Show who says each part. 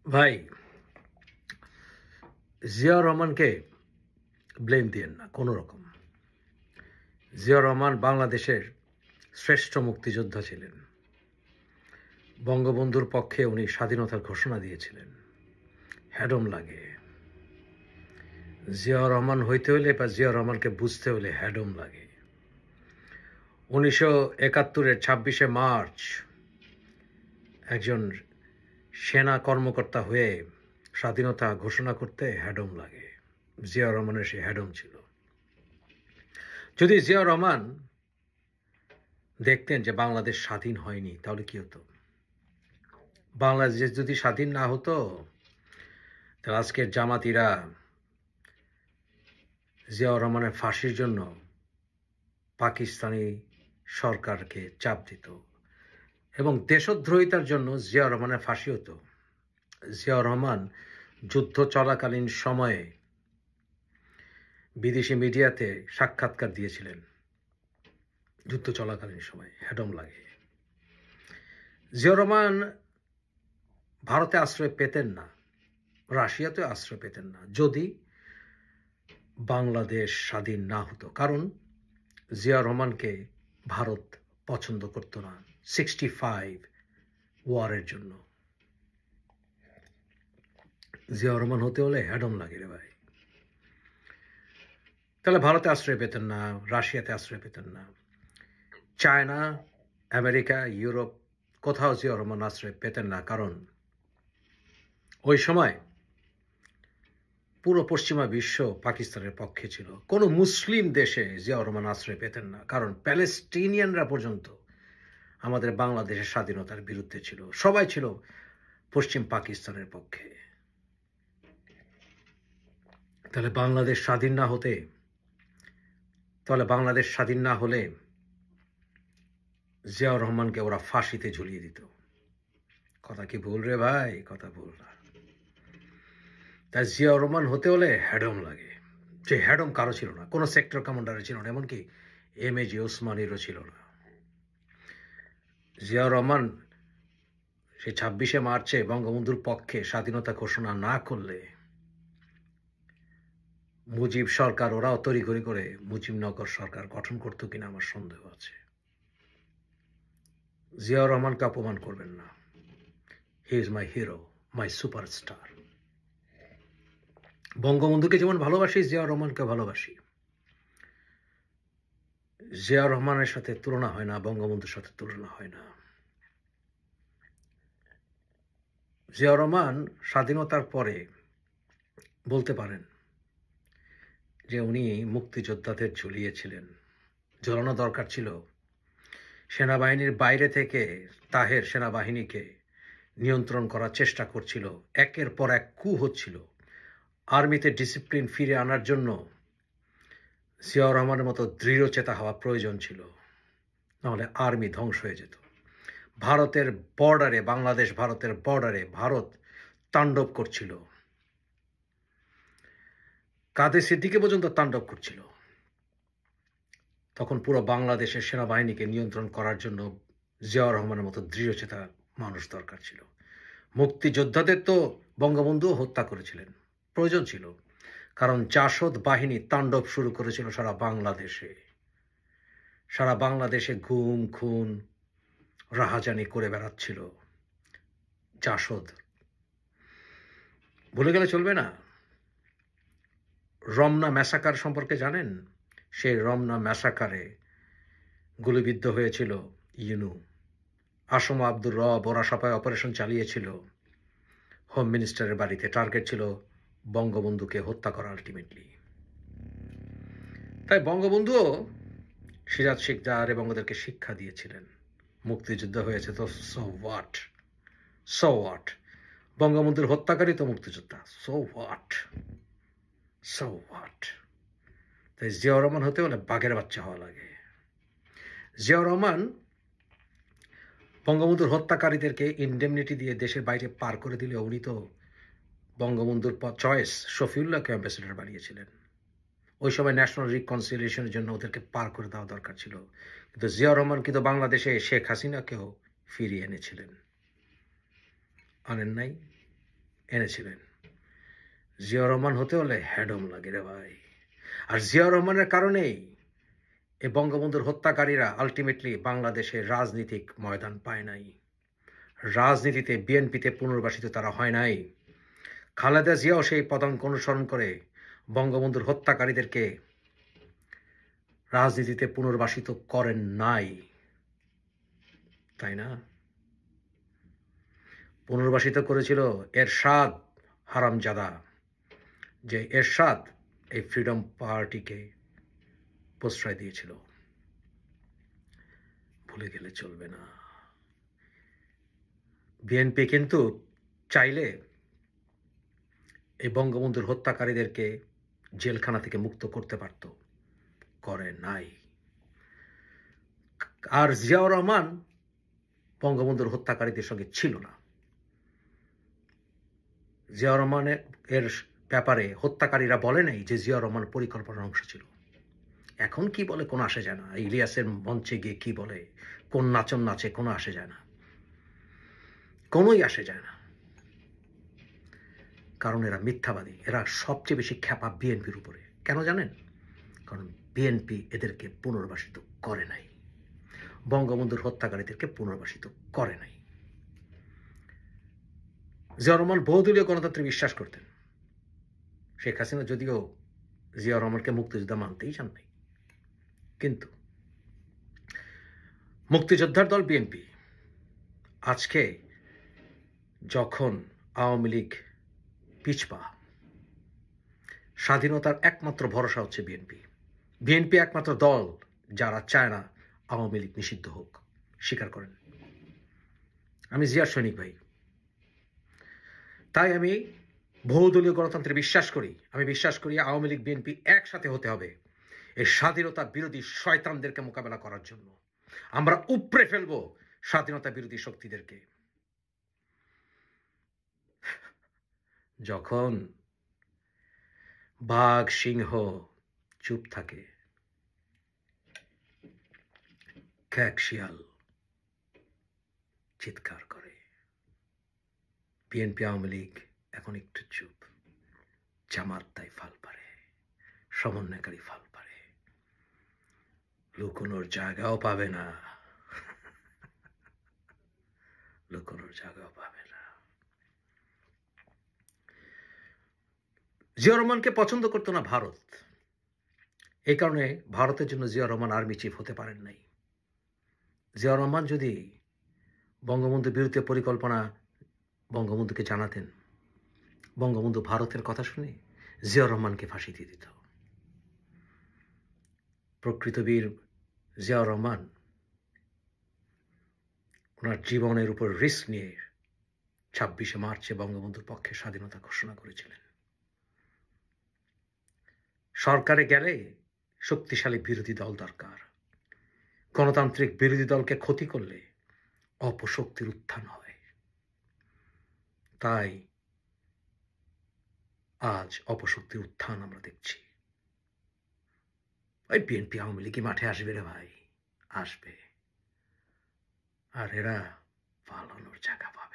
Speaker 1: ভাই, জিয়াউর রহমানকে ব্লেম দিয়েন না কোনো রকম। জিয়াউর রহমান বাংলাদেশের শ্রেষ্ঠ মুক্তিযোদ্ধা ছিলেন। বঙ্গবন্ধুর পক্ষে উনি স্বাধীনতার ঘোষণা দিয়েছিলেন। হ্যাডম লাগে। জিয়াউর রহমান হইতে হলে বা জিয়াউর রহমানকে বুঝতে হলে হ্যাডম লাগে। 1971-এর 26শে মার্চ একজন সেনা কর্মকর্তা হয়ে স্বাধীনতা ঘোষণা করতে হ্যাডম লাগে। জিয়াউর রহমানের সে হ্যাডম ছিল। যদি জিয়াউর রহমান দেখতেন যে বাংলাদেশ স্বাধীন হয়নি, তাহলে কি হতো? বাংলাদেশ যদি স্বাধীন না হতো, তাহলে আজকের জামাতিরা জিয়াউর রহমানের ফাঁসির জন্য পাকিস্তানি সরকারকে চাপ দিত এবং দেশদ্রোহিতার জন্য জিয়াউর রহমানের ফাঁসি হতো। জিয়াউর রহমান যুদ্ধ চলাকালীন সময়ে বিদেশি মিডিয়াতে সাক্ষাৎকার দিয়েছিলেন। যুদ্ধ চলাকালীন সময় হ্যাডম লাগে। জিয়াউর রহমান ভারতে আশ্রয় পেতেন না, রাশিয়াতে আশ্রয় পেতেন না যদি বাংলাদেশ স্বাধীন না হতো। কারণ জিয়াউর রহমানকে ভারত পছন্দ করতো না 65 ওয়ারের জন্য। জিয়াউর রহমান হতে হলে হ্যাডম লাগে রে ভাই। তাহলে ভারতে আশ্রয় পেতেন না, রাশিয়াতে আশ্রয় পেতেন না, চায়না, আমেরিকা, ইউরোপ কোথাও জিয়াউর রহমান আশ্রয় পেতেন না। কারণ ওই সময় পুরো পশ্চিমা বিশ্ব পাকিস্তানের পক্ষে ছিল। কোনো মুসলিম দেশে জিয়াউর রহমান আশ্রয় পেতেন না, কারণ প্যালেস্টিনিয়ানরা পর্যন্ত আমাদের বাংলাদেশের স্বাধীনতার বিরুদ্ধে ছিল। সবাই ছিল পশ্চিম পাকিস্তানের পক্ষে। তাহলে বাংলাদেশ স্বাধীন না হলে জিয়াউর রহমানকে ওরা ফাঁসিতে ঝুলিয়ে দিত। কথা কি ভুল রে ভাই? কথা ভুল না। তাই জিয়াউর রহমান হতে হলে হ্যাডম লাগে। যে হ্যাডম কারো ছিল না, কোনো সেক্টর কমান্ডারের ছিল না, এমনকি এমএজি ওসমানীরও ছিল না। জিয়াউর রহমান সেই 26শে মার্চে বঙ্গবন্ধুর পক্ষে স্বাধীনতা ঘোষণা না করলে মুজিব সরকার, ওরাও তড়িঘড়ি করে মুজিবনগর সরকার গঠন করতো কিনা আমার সন্দেহ আছে। জিয়াউর রহমানকে অপমান করবেন না। He is my hero, my superstar. বঙ্গবন্ধুকে যেমন ভালোবাসি, জিয়াউর রহমানকে ভালোবাসি। জিয়াউর রহমানের সাথে তুলনা হয় না, বঙ্গবন্ধুর সাথে তুলনা হয় না। জিয়াউর রহমান স্বাধীনতার পরে বলতে পারেন যে উনি মুক্তিযোদ্ধাদের ঝুলিয়েছিলেন। ঝোলানো দরকার ছিল। সেনাবাহিনীর বাইরে থেকে তাহের সেনাবাহিনীকে নিয়ন্ত্রণ করার চেষ্টা করছিল। একের পর এক কু হচ্ছিল। আর্মিতে ডিসিপ্লিন ফিরে আনার জন্য জিয়াউর রহমানের মতো দৃঢ়চেতা হওয়া প্রয়োজন ছিল, নাহলে আর্মি ধ্বংস হয়ে যেত। ভারতের বর্ডারে, বাংলাদেশ ভারতের বর্ডারে ভারত তাণ্ডব করছিল। কাদের সিদ্দিকী পর্যন্ত তাণ্ডব করছিল। তখন পুরো বাংলাদেশের সেনাবাহিনীকে নিয়ন্ত্রণ করার জন্য জিয়াউর রহমানের মতো দৃঢ়চেতা মানুষ দরকার ছিল। মুক্তিযোদ্ধাদের তো বঙ্গবন্ধুও হত্যা করেছিলেন, প্রয়োজন ছিল। কারণ জাসদ বাহিনী তাণ্ডব শুরু করেছিল সারা বাংলাদেশে গুম খুন রাহাজানি করে বেড়াচ্ছিল জাসদ। ভুলে গেলে চলবে না। রমনা ম্যাসাকার সম্পর্কে জানেন? সেই রমনা ম্যাসাকারে গুলিবিদ্ধ হয়েছিল ইউনু, আসম আব্দুর রব, ওরা সবাই অপারেশন চালিয়েছিল হোম মিনিস্টারের বাড়িতে। টার্গেট ছিল বঙ্গবন্ধুকে হত্যা করা আলটিমেটলি। তাই বঙ্গবন্ধুও সিরাজ শিকদার এবং ওদেরকে শিক্ষা দিয়েছিলেন। মুক্তিযুদ্ধ হয়েছে তো সো হোয়াট? বঙ্গবন্ধুর হত্যাকারী তো মুক্তিযোদ্ধা, সো হোয়াট? তাই জিয়াউর রহমান হতে হলে বাঘের বাচ্চা হওয়া লাগে। জিয়াউর রহমান বঙ্গবন্ধুর হত্যাকারীদেরকে ইনডেমনিটি দিয়ে দেশের বাইরে পার করে দিলে উনি তো বঙ্গবন্ধুর চয়েস শফিউল্লাহকে অ্যাম্বাসেডর বানিয়েছিলেন। ওই সময় ন্যাশনাল রিকনসিলিয়েশনের জন্য ওদেরকে পার করে দেওয়া দরকার ছিল। কিন্তু জিয়াউর রহমান কিন্তু বাংলাদেশে শেখ হাসিনাকেও ফিরিয়ে এনেছিলেন। আনেন নাই? এনেছিলেন। জিয়াউর রহমান হতে হলে হ্যাডম লাগে রে ভাই। আর জিয়াউর রহমানের কারণেই এই বঙ্গবন্ধুর হত্যাকারীরা আলটিমেটলি বাংলাদেশের রাজনীতিক ময়দান পায় নাই। রাজনীতিতে বিএনপিতে পুনর্বাসিত তারা হয় নাই। খালেদা জিয়াও সেই পদাঙ্ক অনুসরণ করে বঙ্গবন্ধুর হত্যাকারীদেরকে রাজনীতিতে পুনর্বাসিত করেন নাই, তাই না? পুনর্বাসিত করেছিল এরশাদ হারামজাদা, যে এরশাদ এই ফ্রিডম পার্টিকে প্রশ্রয় দিয়েছিল। ভুলে গেলে চলবে না। বিএনপি কিন্তু চাইলে এই বঙ্গবন্ধুর হত্যাকারীদেরকে জেলখানা থেকে মুক্ত করতে পারত, করে নাই। আর জিয়াউর রহমান বঙ্গবন্ধুর হত্যাকারীদের সঙ্গে ছিল না। জিয়াউর রহমানের এর ব্যাপারে হত্যাকারীরা বলে নাই যে জিয়াউর রহমান পরিকল্পনার অংশ ছিল। এখন কি বলে কোনো আসে যায় না। ইলিয়াসের মঞ্চে গিয়ে কি বলে, কোন নাচন নাচে, কোনো আসে যায় না, কোনোই আসে যায় না। কারণ এরা মিথ্যাবাদী। এরা সবচেয়ে বেশি খ্যাপা বিএনপির উপরে। কেন জানেন? কারণ বিএনপি এদেরকে পুনর্বাসিত করে নাই, বঙ্গবন্ধুর হত্যাকারীদেরকে পুনর্বাসিত করে নাই। জিয়াউর রহমান বহুদলীয় গণতন্ত্রে বিশ্বাস করতেন। শেখ হাসিনা যদিও জিয়াউর রহমানকে মুক্তিযোদ্ধা মানতেই চান নাই, কিন্তু মুক্তিযোদ্ধার দল বিএনপি আজকে যখন আওয়ামী লীগ পিছপা, স্বাধীনতার একমাত্র ভরসা হচ্ছে বিএনপি। বিএনপি একমাত্র দল যারা চায় না আওয়ামী লীগ নিষিদ্ধ হোক, স্বীকার করেন। আমি জিয়ার সৈনিক ভাই, তাই আমি বহুদলীয় গণতন্ত্রে বিশ্বাস করি। আমি বিশ্বাস করি আওয়ামী লীগ বিএনপি একসাথে হতে হবে এই স্বাধীনতা বিরোধী শয়তানদেরকে মোকাবেলা করার জন্য। আমরা উপড়ে ফেলবো স্বাধীনতা বিরোধী শক্তিদেরকে। যখন বাঘ সিংহ চুপ থাকে, খ্যাক শিয়াল চিৎকার করে। বিএনপি আওয়ামী লীগ এখন একটু চুপ। জামাত তাই ফাল পারে, সমন্বয়কারী ফাল পারে, লুকোনোর জায়গাও পাবে না, লুকোনোর জায়গাও পাবে না। জিয়াউর রহমানকে পছন্দ করতো না ভারত। এই কারণে ভারতের জন্য জিয়াউর রহমান আর্মি চিফ হতে পারেন নাই। জিয়াউর রহমান যদি বঙ্গবন্ধুর বিরুদ্ধে পরিকল্পনা বঙ্গবন্ধুকে জানাতেন, বঙ্গবন্ধু ভারতের কথা শুনে জিয়াউর রহমানকে ফাঁসি দিয়ে দিত। প্রকৃত বীর জিয়াউর রহমান ওনার জীবনের উপর রিস্ক নিয়ে 26শে মার্চে বঙ্গবন্ধুর পক্ষে স্বাধীনতা ঘোষণা করেছিলেন। সরকারে গেলে শক্তিশালী বিরোধী দল দরকার। গণতান্ত্রিক বিরোধী দলকে ক্ষতি করলে অপশক্তির উত্থান হয়। তাই আজ অপশক্তির উত্থান আমরা দেখছি। ওই বিএনপি আওয়ামী লীগই মাঠে আসবে রে ভাই, আসবে। আর এরা পালানোর জায়গা পাবে।